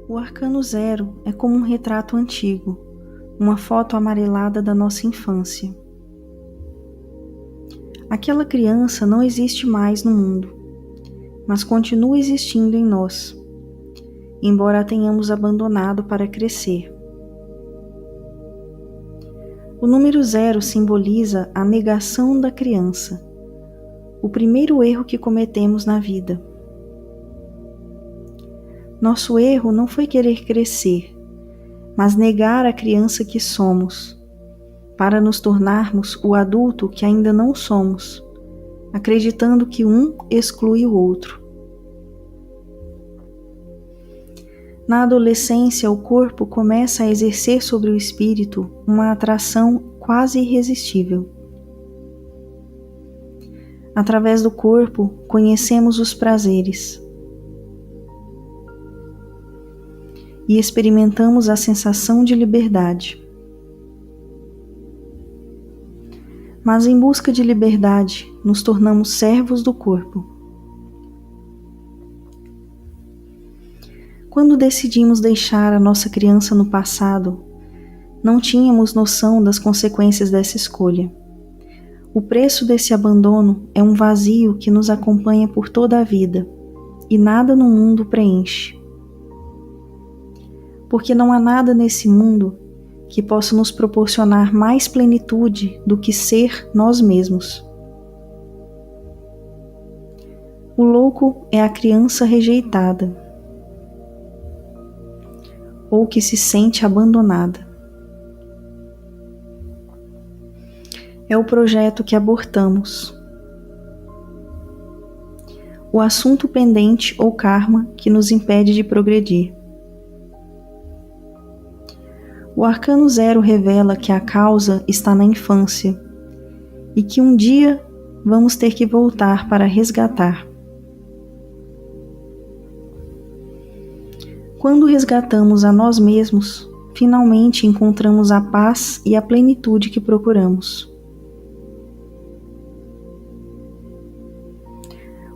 O arcano zero é como um retrato antigo, uma foto amarelada da nossa infância. Aquela criança não existe mais no mundo, mas continua existindo em nós, embora a tenhamos abandonado para crescer. O número zero simboliza a negação da criança, o primeiro erro que cometemos na vida. Nosso erro não foi querer crescer, mas negar a criança que somos, para nos tornarmos o adulto que ainda não somos, acreditando que um exclui o outro. Na adolescência, o corpo começa a exercer sobre o espírito uma atração quase irresistível. Através do corpo, conhecemos os prazeres e experimentamos a sensação de liberdade. Mas em busca de liberdade, nos tornamos servos do corpo. Quando decidimos deixar a nossa criança no passado, não tínhamos noção das consequências dessa escolha. O preço desse abandono é um vazio que nos acompanha por toda a vida, e nada no mundo preenche. Porque não há nada nesse mundo que possa nos proporcionar mais plenitude do que ser nós mesmos. O louco é a criança rejeitada, ou que se sente abandonada. É o projeto que abortamos. O assunto pendente ou karma que nos impede de progredir. O arcano zero revela que a causa está na infância e que um dia vamos ter que voltar para resgatar. Quando resgatamos a nós mesmos, finalmente encontramos a paz e a plenitude que procuramos.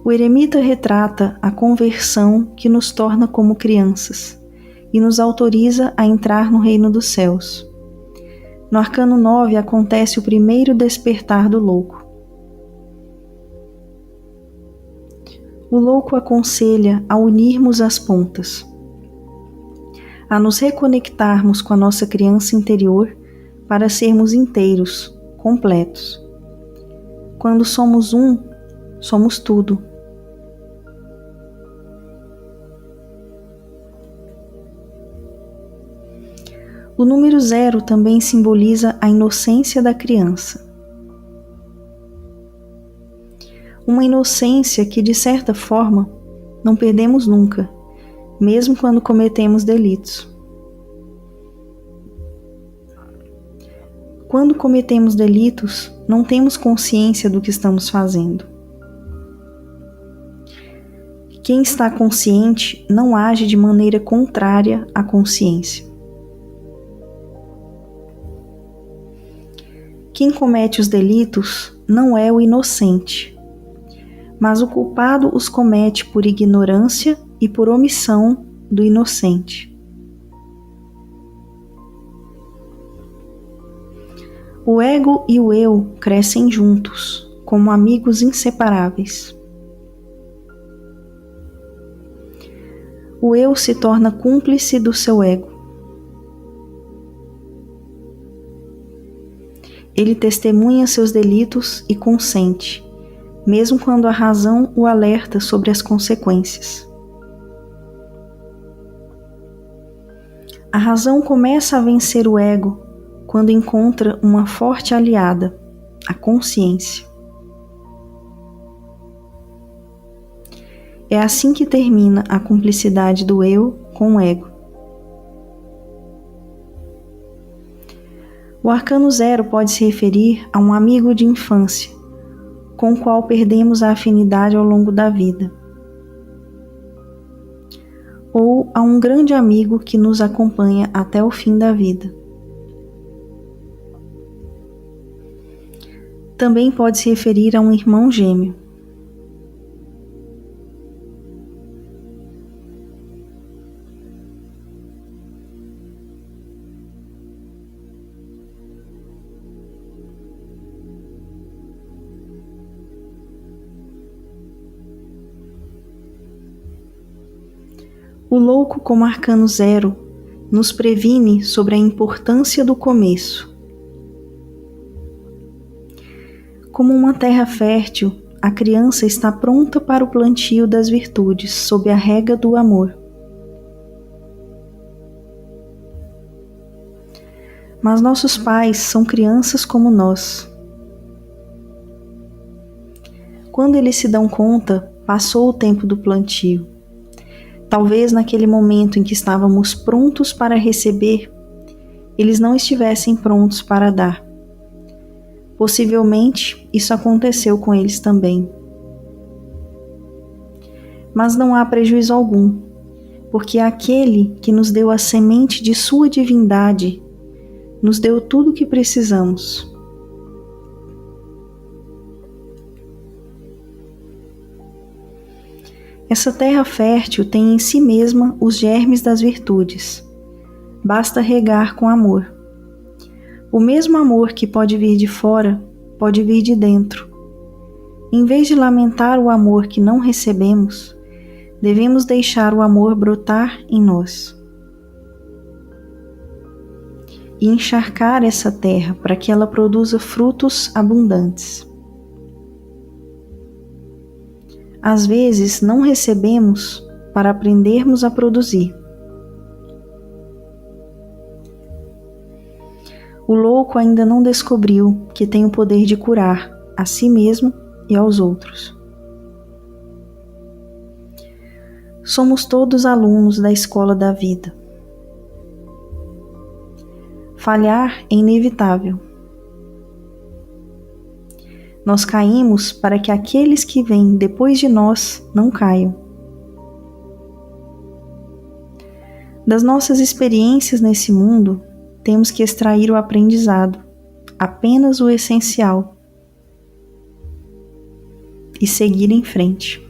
O eremita retrata a conversão que nos torna como crianças e nos autoriza a entrar no reino dos céus. No arcano 9 acontece o primeiro despertar do louco. O louco aconselha a unirmos as pontas, a nos reconectarmos com a nossa criança interior para sermos inteiros, completos. Quando somos um, somos tudo. O número zero também simboliza a inocência da criança. Uma inocência que, de certa forma, não perdemos nunca, mesmo quando cometemos delitos. Quando cometemos delitos, não temos consciência do que estamos fazendo. Quem está consciente não age de maneira contrária à consciência. Quem comete os delitos não é o inocente, mas o culpado os comete por ignorância e por omissão do inocente. O ego e o eu crescem juntos, como amigos inseparáveis. O eu se torna cúmplice do seu ego. Ele testemunha seus delitos e consente, mesmo quando a razão o alerta sobre as consequências. A razão começa a vencer o ego quando encontra uma forte aliada, a consciência. É assim que termina a cumplicidade do eu com o ego. O arcano zero pode se referir a um amigo de infância, com o qual perdemos a afinidade ao longo da vida. Ou a um grande amigo que nos acompanha até o fim da vida. Também pode se referir a um irmão gêmeo. O louco como arcano zero nos previne sobre a importância do começo. Como uma terra fértil, a criança está pronta para o plantio das virtudes sob a rega do amor. Mas nossos pais são crianças como nós. Quando eles se dão conta, passou o tempo do plantio. Talvez naquele momento em que estávamos prontos para receber, eles não estivessem prontos para dar. Possivelmente, isso aconteceu com eles também. Mas não há prejuízo algum, porque aquele que nos deu a semente de sua divindade nos deu tudo o que precisamos. Essa terra fértil tem em si mesma os germes das virtudes. Basta regar com amor. O mesmo amor que pode vir de fora, pode vir de dentro. Em vez de lamentar o amor que não recebemos, devemos deixar o amor brotar em nós. E encharcar essa terra para que ela produza frutos abundantes. Às vezes não recebemos para aprendermos a produzir. O louco ainda não descobriu que tem o poder de curar a si mesmo e aos outros. Somos todos alunos da escola da vida. Falhar é inevitável. Nós caímos para que aqueles que vêm depois de nós não caiam. Das nossas experiências nesse mundo, temos que extrair o aprendizado, apenas o essencial, e seguir em frente.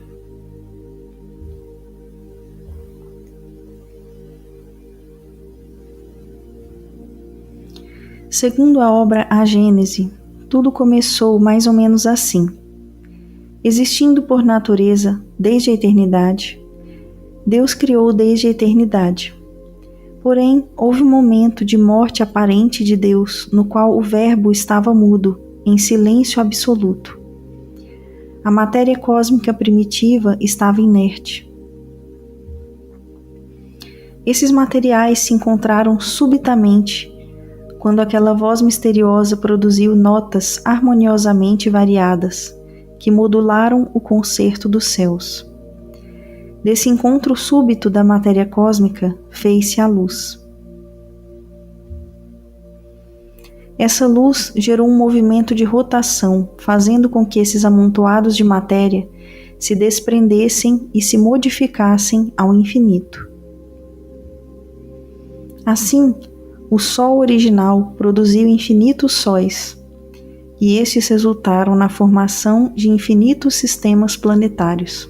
Segundo a obra A Gênese, tudo começou mais ou menos assim. Existindo por natureza desde a eternidade, Deus criou desde a eternidade. Porém, houve um momento de morte aparente de Deus, no qual o Verbo estava mudo, em silêncio absoluto. A matéria cósmica primitiva estava inerte. Esses materiais se encontraram subitamente quando aquela voz misteriosa produziu notas harmoniosamente variadas, que modularam o concerto dos céus. Desse encontro súbito da matéria cósmica, fez-se a luz. Essa luz gerou um movimento de rotação, fazendo com que esses amontoados de matéria se desprendessem e se modificassem ao infinito. Assim, o Sol original produziu infinitos sóis, e estes resultaram na formação de infinitos sistemas planetários.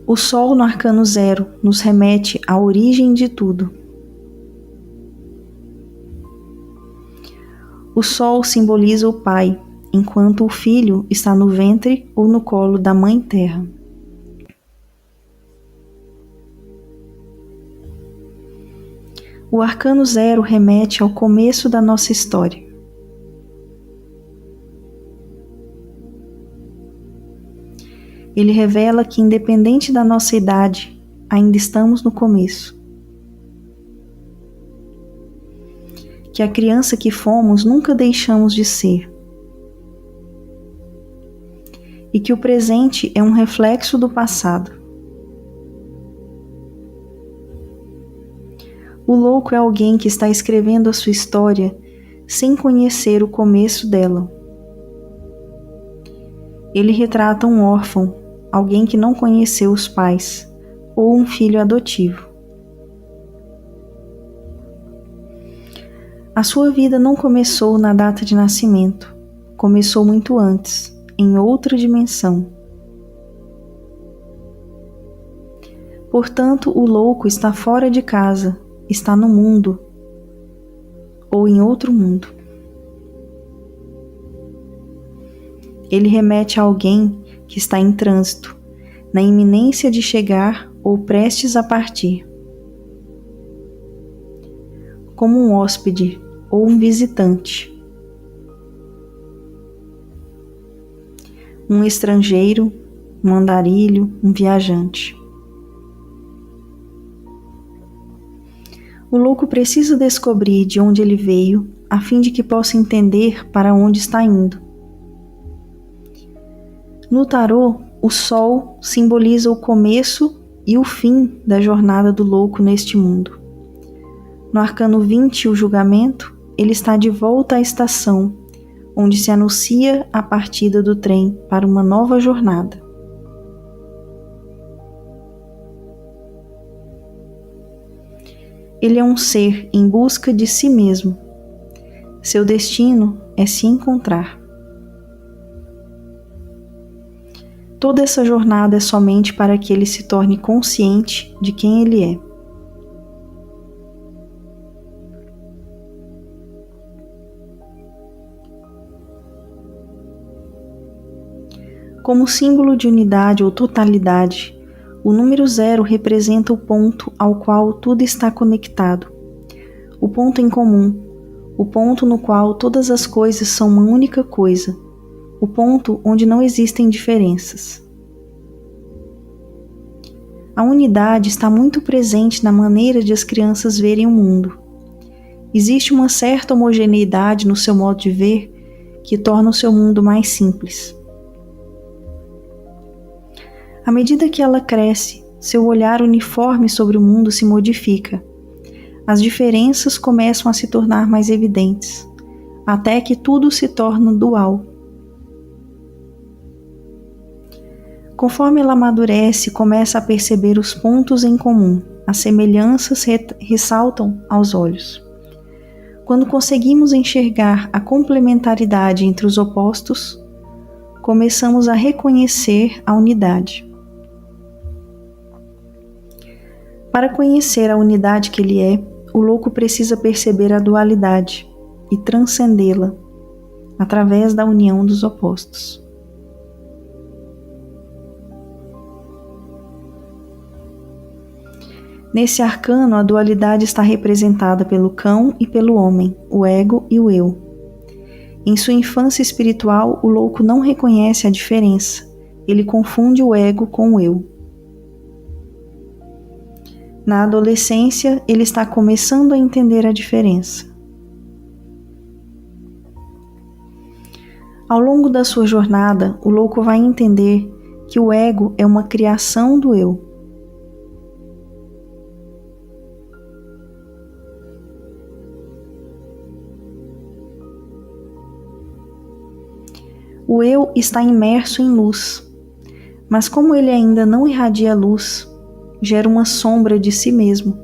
O Sol no arcano zero nos remete à origem de tudo. O Sol simboliza o Pai, enquanto o Filho está no ventre ou no colo da Mãe Terra. O arcano zero remete ao começo da nossa história. Ele revela que, independente da nossa idade, ainda estamos no começo. Que a criança que fomos nunca deixamos de ser. E que o presente é um reflexo do passado. O louco é alguém que está escrevendo a sua história sem conhecer o começo dela. Ele retrata um órfão, alguém que não conheceu os pais, ou um filho adotivo. A sua vida não começou na data de nascimento, começou muito antes, em outra dimensão. Portanto, o louco está fora de casa, está no mundo, ou em outro mundo. Ele remete a alguém que está em trânsito, na iminência de chegar ou prestes a partir. Como um hóspede ou um visitante. Um estrangeiro, um andarilho, um viajante. O louco precisa descobrir de onde ele veio, a fim de que possa entender para onde está indo. No tarô, o sol simboliza o começo e o fim da jornada do louco neste mundo. No arcano 20, o julgamento, ele está de volta à estação, onde se anuncia a partida do trem para uma nova jornada. Ele é um ser em busca de si mesmo. Seu destino é se encontrar. Toda essa jornada é somente para que ele se torne consciente de quem ele é. Como símbolo de unidade ou totalidade, o número 0 representa o ponto ao qual tudo está conectado, o ponto em comum, o ponto no qual todas as coisas são uma única coisa, o ponto onde não existem diferenças. A unidade está muito presente na maneira de as crianças verem o mundo. Existe uma certa homogeneidade no seu modo de ver que torna o seu mundo mais simples. À medida que ela cresce, seu olhar uniforme sobre o mundo se modifica. As diferenças começam a se tornar mais evidentes, até que tudo se torna dual. Conforme ela amadurece, começa a perceber os pontos em comum, as semelhanças ressaltam aos olhos. Quando conseguimos enxergar a complementaridade entre os opostos, começamos a reconhecer a unidade. Para conhecer a unidade que ele é, o louco precisa perceber a dualidade e transcendê-la através da união dos opostos. Nesse arcano, a dualidade está representada pelo cão e pelo homem, o ego e o eu. Em sua infância espiritual, o louco não reconhece a diferença, ele confunde o ego com o eu. Na adolescência, ele está começando a entender a diferença. Ao longo da sua jornada, o louco vai entender que o ego é uma criação do eu. O eu está imerso em luz, mas como ele ainda não irradia luz, gera uma sombra de si mesmo.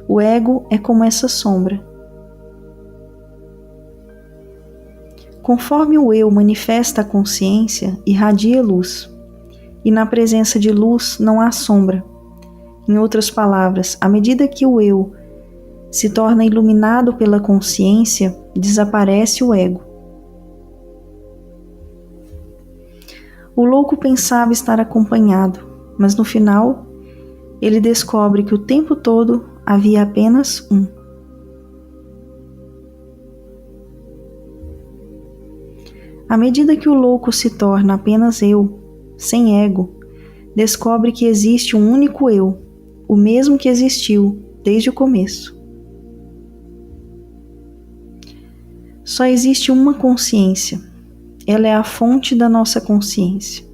O ego é como essa sombra. Conforme o eu manifesta a consciência, irradia luz, e na presença de luz não há sombra. Em outras palavras, à medida que o eu se torna iluminado pela consciência, desaparece o ego. O louco pensava estar acompanhado, mas no final, ele descobre que o tempo todo havia apenas um. À medida que o louco se torna apenas eu, sem ego, descobre que existe um único eu, o mesmo que existiu desde o começo. Só existe uma consciência. Ela é a fonte da nossa consciência.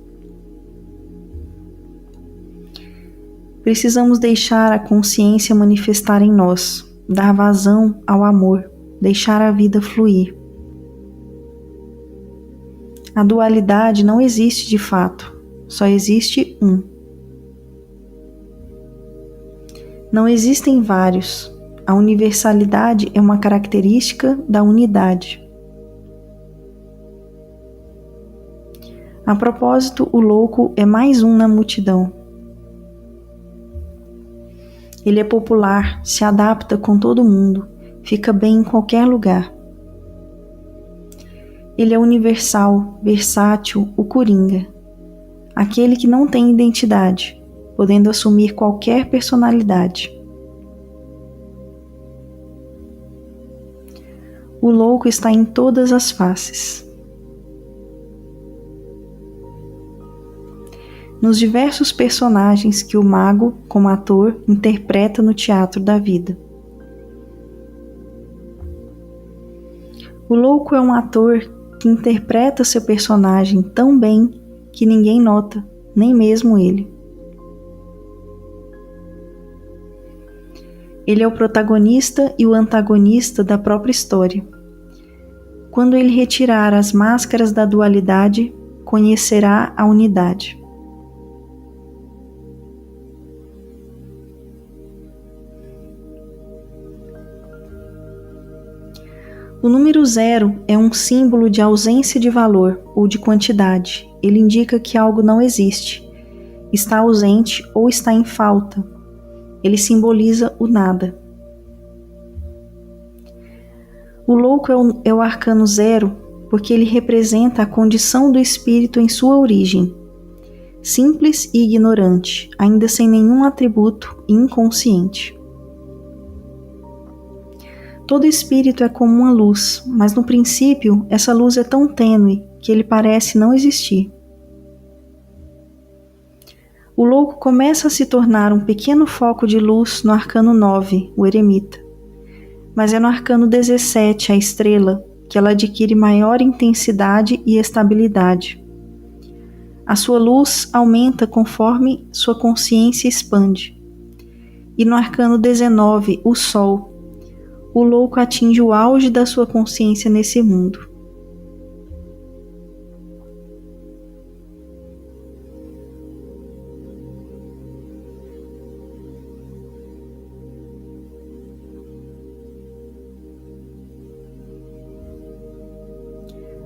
Precisamos deixar a consciência manifestar em nós, dar vazão ao amor, deixar a vida fluir. A dualidade não existe de fato, só existe um. Não existem vários. A universalidade é uma característica da unidade. A propósito, o louco é mais um na multidão. Ele é popular, se adapta com todo mundo, fica bem em qualquer lugar. Ele é universal, versátil, o coringa. aquele que não tem identidade, podendo assumir qualquer personalidade. O louco está em todas as faces. Nos diversos personagens que o mago, como ator, interpreta no teatro da vida. O louco é um ator que interpreta seu personagem tão bem que ninguém nota, nem mesmo ele. Ele é o protagonista e o antagonista da própria história. Quando ele retirar as máscaras da dualidade, conhecerá a unidade. O número 0 é um símbolo de ausência de valor ou de quantidade. Ele indica que algo não existe, está ausente ou está em falta. Ele simboliza o nada. O louco é o arcano 0 porque ele representa a condição do espírito em sua origem, simples e ignorante, ainda sem nenhum atributo e inconsciente. Todo espírito é como uma luz, mas no princípio essa luz é tão tênue que ele parece não existir. O louco começa a se tornar um pequeno foco de luz no arcano 9, o eremita. Mas é no arcano 17, a estrela, que ela adquire maior intensidade e estabilidade. A sua luz aumenta conforme sua consciência expande. E no arcano 19, o sol, o louco atinge o auge da sua consciência nesse mundo.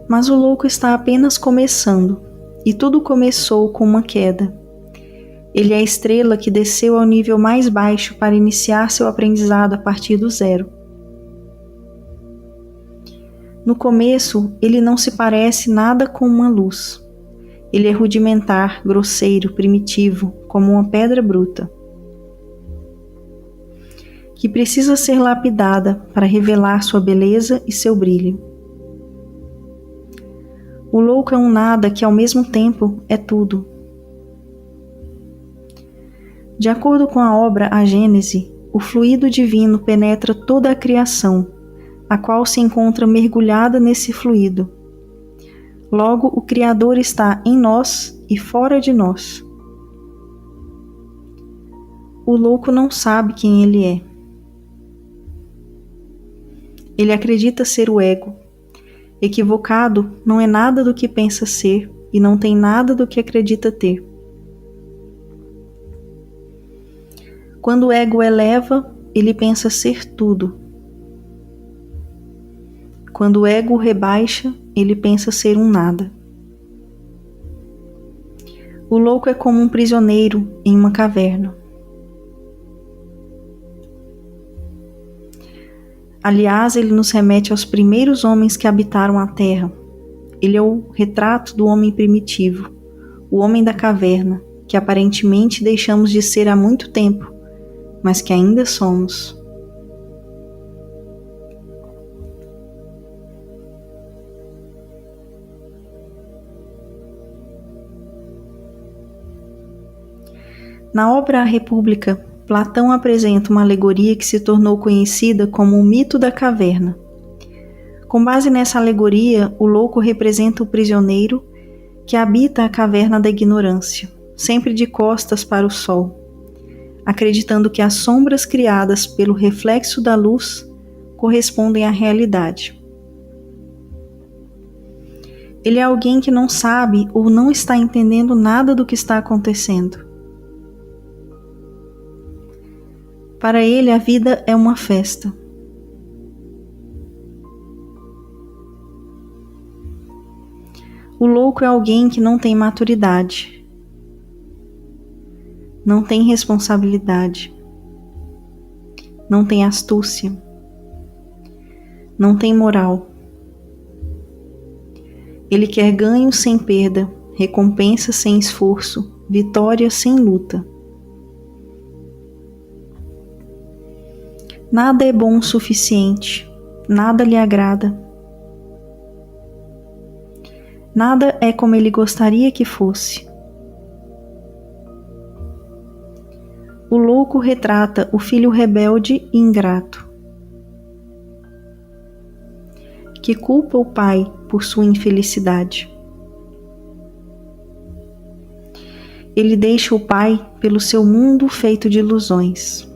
Mas o louco está apenas começando, e tudo começou com uma queda. Ele é a estrela que desceu ao nível mais baixo para iniciar seu aprendizado a partir do 0. No começo, ele não se parece nada com uma luz. Ele é rudimentar, grosseiro, primitivo, como uma pedra bruta, que precisa ser lapidada para revelar sua beleza e seu brilho. O louco é um nada que ao mesmo tempo é tudo. De acordo com a obra A Gênese, o fluido divino penetra toda a criação, a qual se encontra mergulhada nesse fluido. Logo, o Criador está em nós e fora de nós. O louco não sabe quem ele é. Ele acredita ser o ego. Equivocado não é nada do que pensa ser e não tem nada do que acredita ter. Quando o ego eleva, ele pensa ser tudo. Quando o ego rebaixa, ele pensa ser um nada. O louco é como um prisioneiro em uma caverna. Aliás, ele nos remete aos primeiros homens que habitaram a Terra. Ele é o retrato do homem primitivo, o homem da caverna, que aparentemente deixamos de ser há muito tempo, mas que ainda somos. Na obra A República, Platão apresenta uma alegoria que se tornou conhecida como o mito da caverna. Com base nessa alegoria, o louco representa o prisioneiro que habita a caverna da ignorância, sempre de costas para o sol, acreditando que as sombras criadas pelo reflexo da luz correspondem à realidade. Ele é alguém que não sabe ou não está entendendo nada do que está acontecendo. Para ele, a vida é uma festa. O louco é alguém que não tem maturidade, não tem responsabilidade, não tem astúcia, não tem moral. Ele quer ganho sem perda recompensa sem esforço, vitória sem luta. Nada é bom o suficiente, nada lhe agrada. Nada é como ele gostaria que fosse. O louco retrata o filho rebelde e ingrato, que culpa o pai por sua infelicidade. Ele deixa o pai pelo seu mundo feito de ilusões.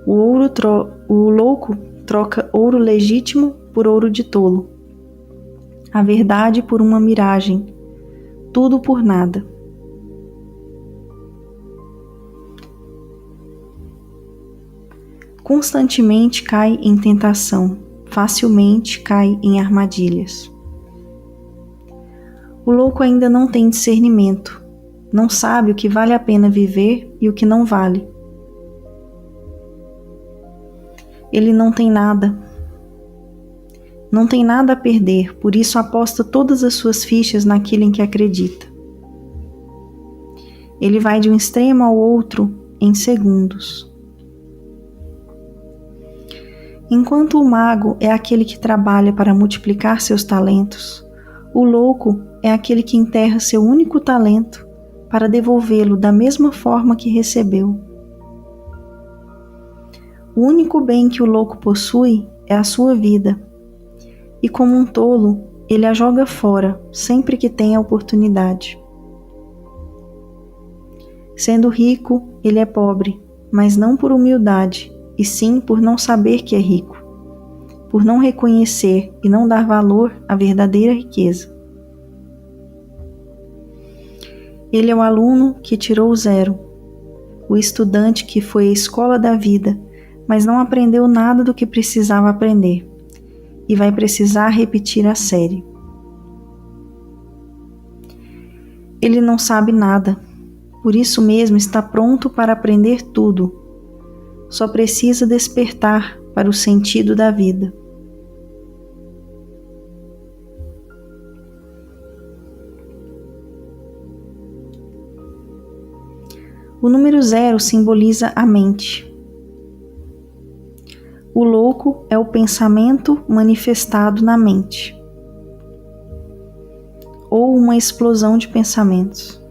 O louco troca ouro legítimo por ouro de tolo, a verdade por uma miragem, tudo por nada. Constantemente cai em tentação, facilmente cai em armadilhas. O louco ainda não tem discernimento, não sabe o que vale a pena viver e o que não vale. Ele não tem nada a perder, por isso aposta todas as suas fichas naquilo em que acredita. Ele vai de um extremo ao outro em segundos. Enquanto o mago é aquele que trabalha para multiplicar seus talentos, o louco é aquele que enterra seu único talento para devolvê-lo da mesma forma que recebeu. O único bem que o louco possui é a sua vida, e como um tolo, ele a joga fora sempre que tem a oportunidade. Sendo rico, ele é pobre, mas não por humildade, e sim por não saber que é rico, por não reconhecer e não dar valor à verdadeira riqueza. Ele é o aluno que tirou o zero, o estudante que foi à escola da vida, mas não aprendeu nada do que precisava aprender, e vai precisar repetir a série. Ele não sabe nada, por isso mesmo está pronto para aprender tudo. Só precisa despertar para o sentido da vida. O número 0 simboliza a mente. O louco é o pensamento manifestado na mente, ou uma explosão de pensamentos.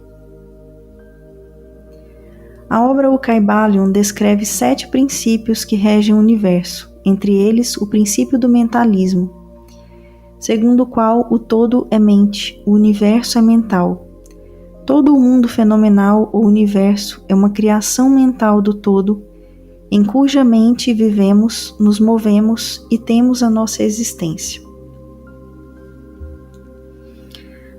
A obra O Kybalion descreve 7 princípios que regem o universo, entre eles o princípio do mentalismo, segundo o qual o todo é mente, o universo é mental. Todo o mundo fenomenal ou universo é uma criação mental do todo, em cuja mente vivemos, nos movemos e temos a nossa existência.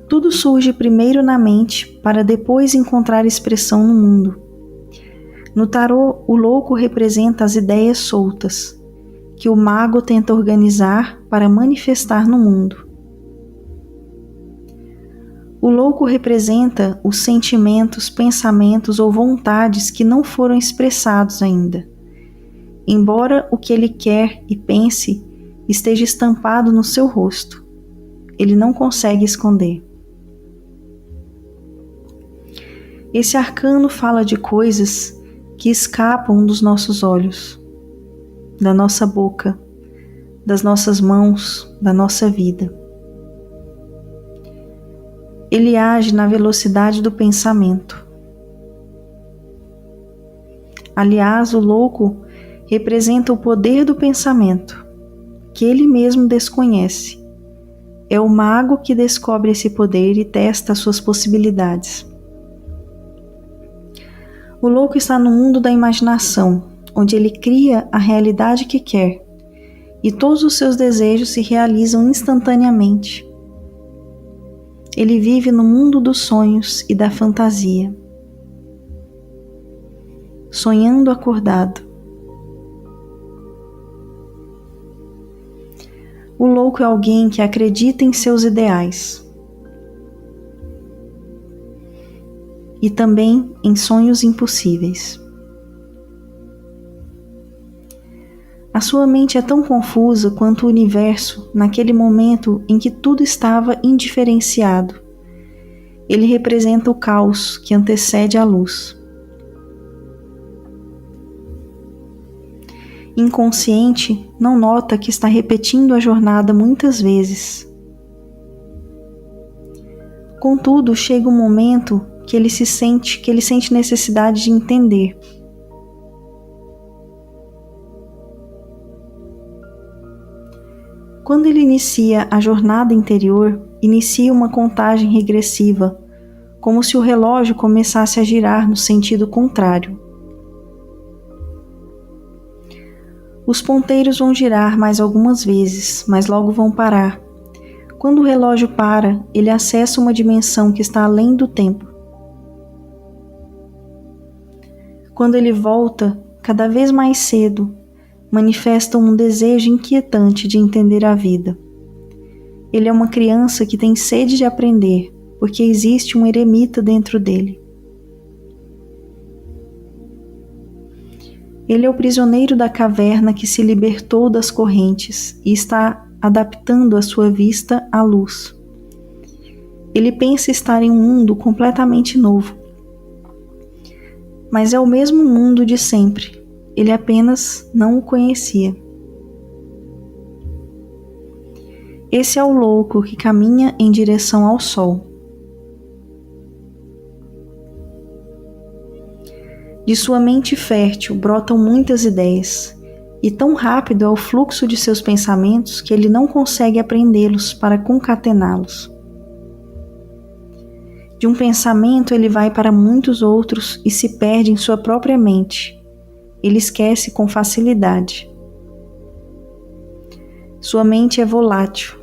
Tudo surge primeiro na mente para depois encontrar expressão no mundo. No tarô, o louco representa as ideias soltas, que o mago tenta organizar para manifestar no mundo. O louco representa os sentimentos, pensamentos ou vontades que não foram expressados ainda, embora o que ele quer e pense esteja estampado no seu rosto. Ele não consegue esconder. Esse arcano fala de coisas que escapam dos nossos olhos, da nossa boca, das nossas mãos, da nossa vida. Ele age na velocidade do pensamento. Aliás, o louco representa o poder do pensamento, que ele mesmo desconhece. É o mago que descobre esse poder e testa suas possibilidades. O louco está no mundo da imaginação, onde ele cria a realidade que quer, e todos os seus desejos se realizam instantaneamente. Ele vive no mundo dos sonhos e da fantasia, sonhando acordado. O louco é alguém que acredita em seus ideais e também em sonhos impossíveis. A sua mente é tão confusa quanto o universo naquele momento em que tudo estava indiferenciado. Ele representa o caos que antecede a luz. Inconsciente, não nota que está repetindo a jornada muitas vezes. Contudo, chega um momento que ele sente necessidade de entender. Quando ele inicia a jornada interior, inicia uma contagem regressiva, como se o relógio começasse a girar no sentido contrário. Os ponteiros vão girar mais algumas vezes, mas logo vão parar. Quando o relógio para, ele acessa uma dimensão que está além do tempo. Quando ele volta, cada vez mais cedo, manifesta um desejo inquietante de entender a vida. Ele é uma criança que tem sede de aprender, porque existe um eremita dentro dele. Ele é o prisioneiro da caverna que se libertou das correntes e está adaptando a sua vista à luz. Ele pensa estar em um mundo completamente novo. Mas é o mesmo mundo de sempre. Ele apenas não o conhecia. Esse é o louco que caminha em direção ao sol. De sua mente fértil brotam muitas ideias, e tão rápido é o fluxo de seus pensamentos que ele não consegue apreendê-los para concatená-los. De um pensamento ele vai para muitos outros e se perde em sua própria mente. Ele esquece com facilidade. Sua mente é volátil,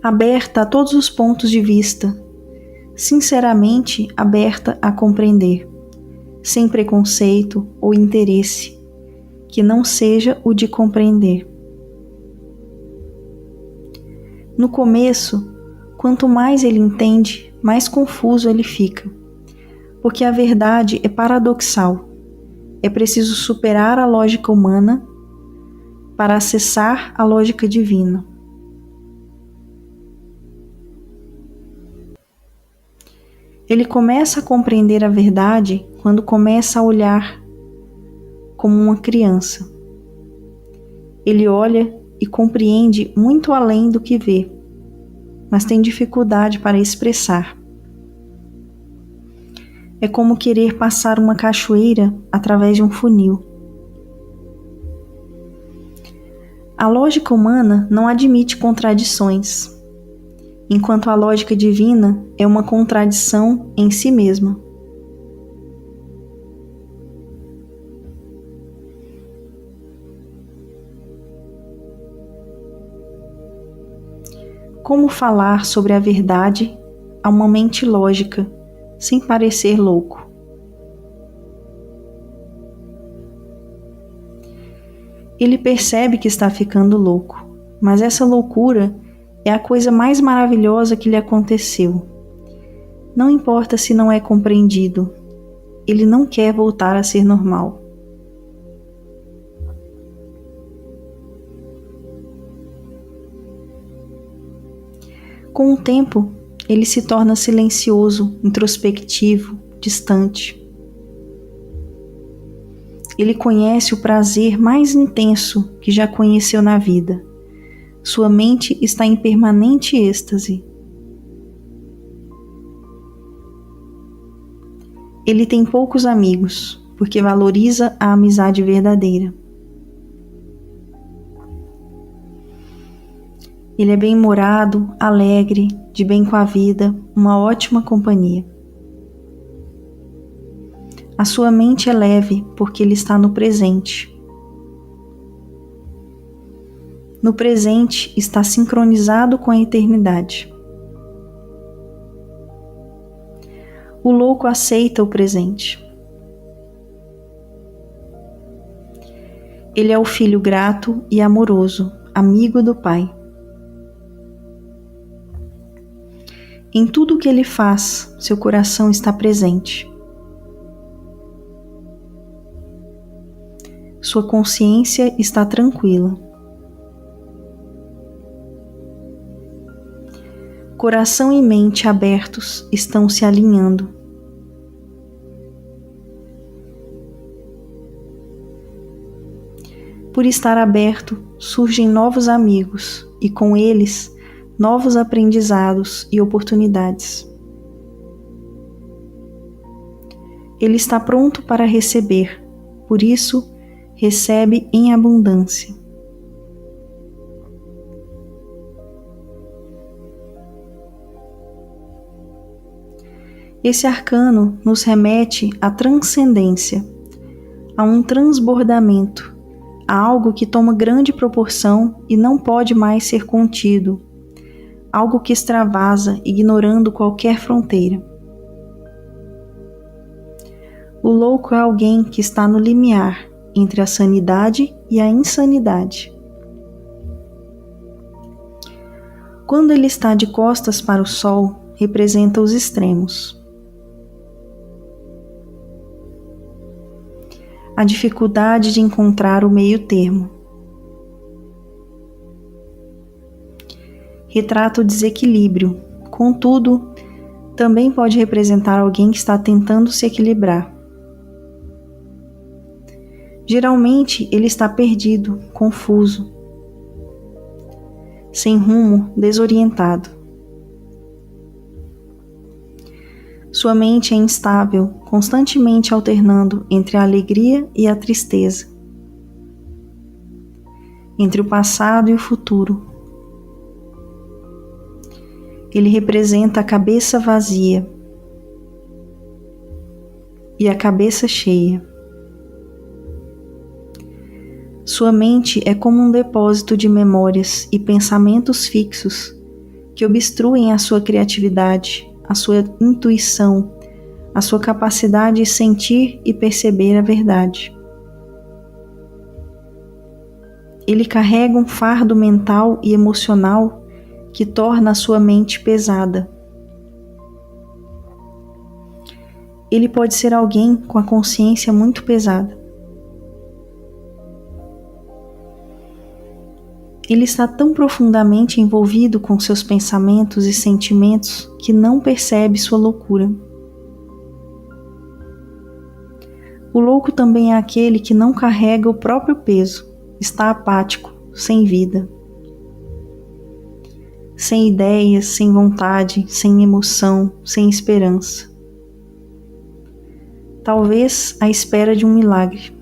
aberta a todos os pontos de vista, sinceramente aberta a compreender, sem preconceito ou interesse, que não seja o de compreender. No começo, quanto mais ele entende, mais confuso ele fica, porque a verdade é paradoxal. É preciso superar a lógica humana para acessar a lógica divina. Ele começa a compreender a verdade quando começa a olhar como uma criança. Ele olha e compreende muito além do que vê, mas tem dificuldade para expressar. É como querer passar uma cachoeira através de um funil. A lógica humana não admite contradições, enquanto a lógica divina é uma contradição em si mesma. Como falar sobre a verdade a uma mente lógica, sem parecer louco? Ele percebe que está ficando louco, mas essa loucura é a coisa mais maravilhosa que lhe aconteceu. Não importa se não é compreendido, ele não quer voltar a ser normal. Com o tempo, ele se torna silencioso, introspectivo, distante. Ele conhece o prazer mais intenso que já conheceu na vida. Sua mente está em permanente êxtase. Ele tem poucos amigos, porque valoriza a amizade verdadeira. Ele é bem-humorado, alegre, de bem com a vida, uma ótima companhia. A sua mente é leve porque ele está no presente. No presente está sincronizado com a eternidade. O louco aceita o presente. Ele é o filho grato e amoroso, amigo do Pai. Em tudo o que ele faz, seu coração está presente. Sua consciência está tranquila. Coração e mente abertos estão se alinhando. Por estar aberto, surgem novos amigos e com eles, novos aprendizados e oportunidades. Ele está pronto para receber, por isso, recebe em abundância. Esse arcano nos remete à transcendência, a um transbordamento, a algo que toma grande proporção e não pode mais ser contido, algo que extravasa, ignorando qualquer fronteira. O louco é alguém que está no limiar entre a sanidade e a insanidade. Quando ele está de costas para o sol, representa os extremos. A dificuldade de encontrar o meio termo. Retrata o desequilíbrio, contudo, também pode representar alguém que está tentando se equilibrar. Geralmente ele está perdido, confuso, sem rumo, desorientado. Sua mente é instável, constantemente alternando entre a alegria e a tristeza, entre o passado e o futuro. Ele representa a cabeça vazia e a cabeça cheia. Sua mente é como um depósito de memórias e pensamentos fixos que obstruem a sua criatividade, a sua intuição, a sua capacidade de sentir e perceber a verdade. Ele carrega um fardo mental e emocional que torna a sua mente pesada. Ele pode ser alguém com a consciência muito pesada. Ele está tão profundamente envolvido com seus pensamentos e sentimentos que não percebe sua loucura. O louco também é aquele que não carrega o próprio peso, está apático, sem vida, sem ideias, sem vontade, sem emoção, sem esperança. Talvez à espera de um milagre.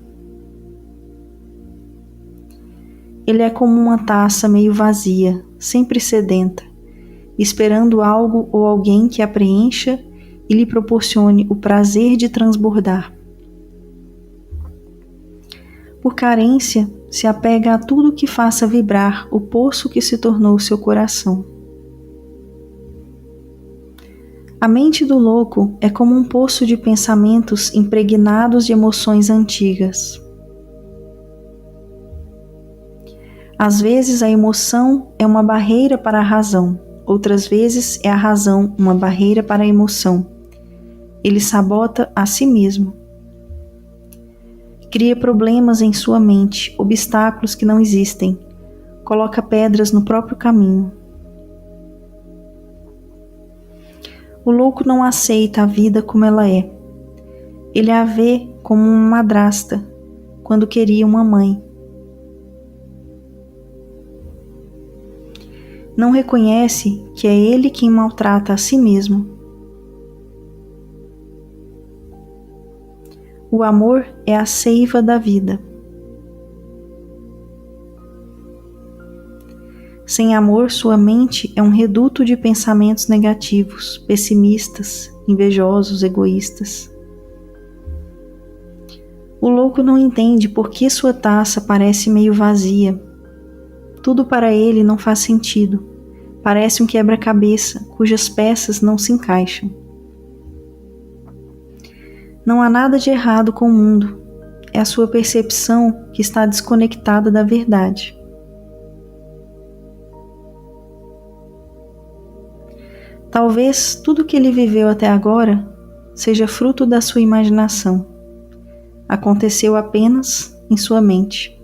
Ele é como uma taça meio vazia, sempre sedenta, esperando algo ou alguém que a preencha e lhe proporcione o prazer de transbordar. Por carência, se apega a tudo que faça vibrar o poço que se tornou seu coração. A mente do louco é como um poço de pensamentos impregnados de emoções antigas. Às vezes a emoção é uma barreira para a razão, outras vezes é a razão uma barreira para a emoção. Ele sabota a si mesmo. Cria problemas em sua mente, obstáculos que não existem. Coloca pedras no próprio caminho. O louco não aceita a vida como ela é. Ele a vê como uma madrasta, quando queria uma mãe. Não reconhece que é ele quem maltrata a si mesmo. O amor é a seiva da vida. Sem amor, sua mente é um reduto de pensamentos negativos, pessimistas, invejosos, egoístas. O louco não entende por que sua taça parece meio vazia. Tudo para ele não faz sentido. Parece um quebra-cabeça cujas peças não se encaixam. Não há nada de errado com o mundo. É a sua percepção que está desconectada da verdade. Talvez tudo que ele viveu até agora seja fruto da sua imaginação. Aconteceu apenas em sua mente.